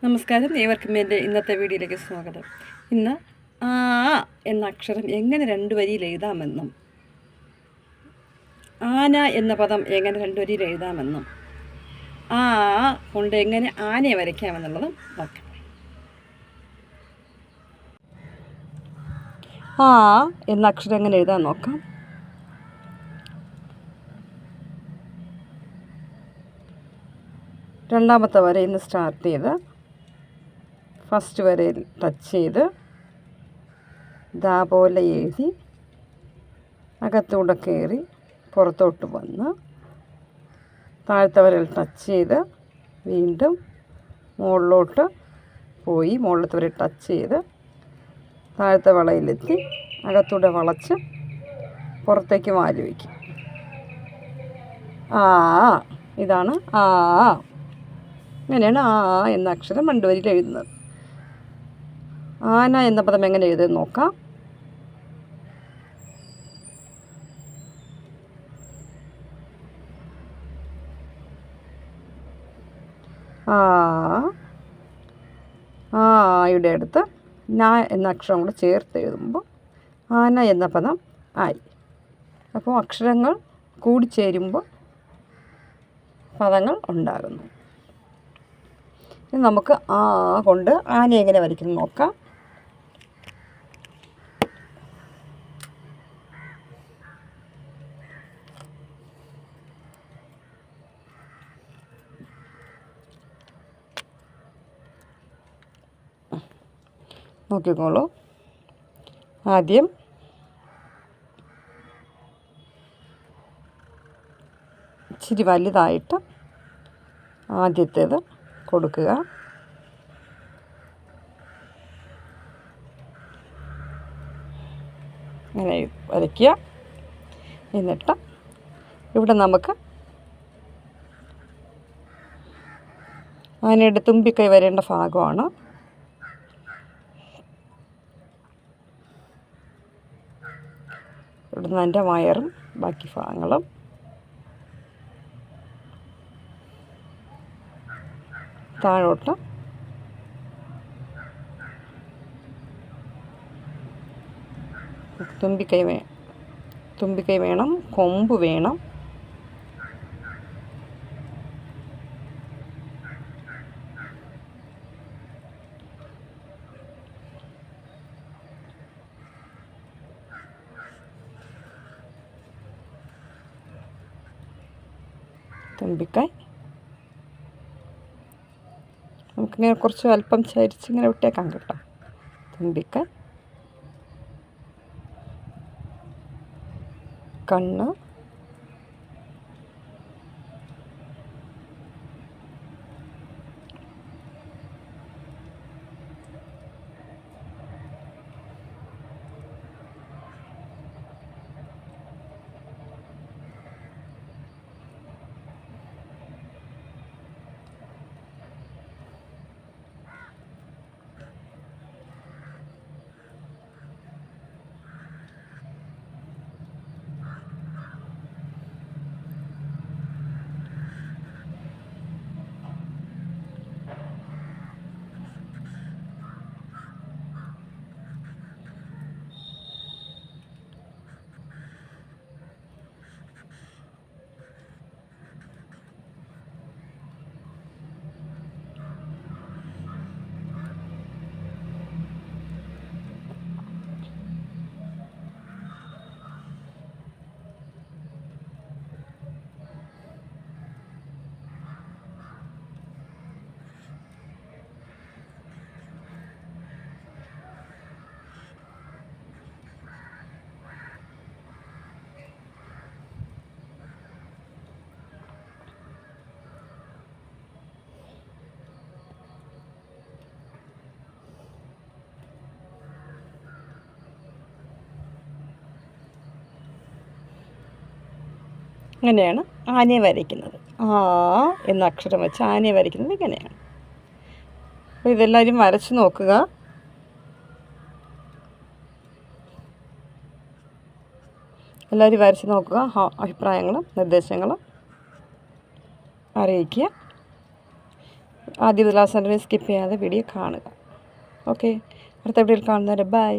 നമസ്കാരം, ഏവർക്കും എൻ്റെ ഇന്നത്തെ വീഡിയോയിലേക്ക് സ്വാഗതം. ഇന്ന് ആ എന്ന അക്ഷരം എങ്ങനെ 2 വരിയിൽ എഴുതാമെന്നും ആന എന്ന പദം എങ്ങനെ 2 വരിയിൽ എഴുതാമെന്നും ആ കൊണ്ട് എങ്ങനെ ആനയെ വരയ്ക്കാമെന്നുള്ളതും നോക്കാം. ആ എന്ന അക്ഷരം എങ്ങനെ എഴുതാൻ നോക്കാം. രണ്ടാമത്തെ വരയിൽ നിന്ന് സ്റ്റാർട്ട് ചെയ്ത് ഫസ്റ്റ് വരയിൽ ടച്ച് ചെയ്ത് പോലെ എഴുതി അകത്തൂടെ കയറി പുറത്തോട്ട് വന്ന് താഴത്തെ വരയിൽ ടച്ച് ചെയ്ത് വീണ്ടും മുകളിലോട്ട് പോയി മുകളിലത്തെ വരയിൽ ടച്ച് ചെയ്ത് താഴത്തെ വളയിലെത്തി അകത്തൂടെ വളച്ച് പുറത്തേക്ക് മാറി വയ്ക്കും. ഇതാണ് ആ. ഇങ്ങനെയാണ് ആ എന്ന അക്ഷരം 2 വരിയിൽ എഴുതുന്നത്. ആന എന്ന പദം എങ്ങനെ എഴുതുന്നത് നോക്കാം. ആയുടെ അടുത്ത് ന എന്ന അക്ഷരം കൂടെ ചേർത്ത് എഴുതുമ്പോൾ ആന എന്ന പദം ആയി. അപ്പോൾ അക്ഷരങ്ങൾ കൂടിച്ചേരുമ്പോൾ പദങ്ങൾ ഉണ്ടാകുന്നു. ഇനി നമുക്ക് ആ കൊണ്ട് ആന എങ്ങനെ വരയ്ക്കുന്നു നോക്കാം. നോക്കിക്കോളൂ. ആദ്യം ഇച്ചിരി വലുതായിട്ട് ആദ്യത്തേത് കൊടുക്കുക. ഇങ്ങനെ വരയ്ക്കുക. എന്നിട്ട് ഇവിടെ നമുക്ക് ആനയുടെ തുമ്പിക്കൈ വരേണ്ട ഭാഗമാണ്. ഇവിടുന്ന് അതിൻ്റെ വയറും ബാക്കി ഭാഗങ്ങളും താഴോട്ട് തുമ്പിക്കൈ വേണം, കൊമ്പ് വേണം. തുമ്പിക്കൈ നമുക്കിങ്ങനെ കുറച്ച് അല്പം ചരിച്ചിങ്ങനെ വിട്ടേക്കാം കേട്ടോ. തുമ്പിക്കൈ, കണ്ണ്, ഇങ്ങനെയാണ് ആനയെ വരയ്ക്കുന്നത്. ആ എന്ന അക്ഷരം വെച്ച് ആനയെ വരയ്ക്കുന്നത് ഇങ്ങനെയാണ്. അപ്പോൾ ഇതെല്ലാവരും വരച്ച് നോക്കുക. എല്ലാവരും വരച്ച് നോക്കുക. അഭിപ്രായങ്ങളും നിർദ്ദേശങ്ങളും അറിയിക്കുക. ആദ്യം മുതൽ അവസാനം വരെ സ്കിപ്പ് ചെയ്യാതെ വീഡിയോ കാണുക. ഓക്കെ, അടുത്ത വീഡിയോയിൽ കാണുന്നവരെ ബൈ.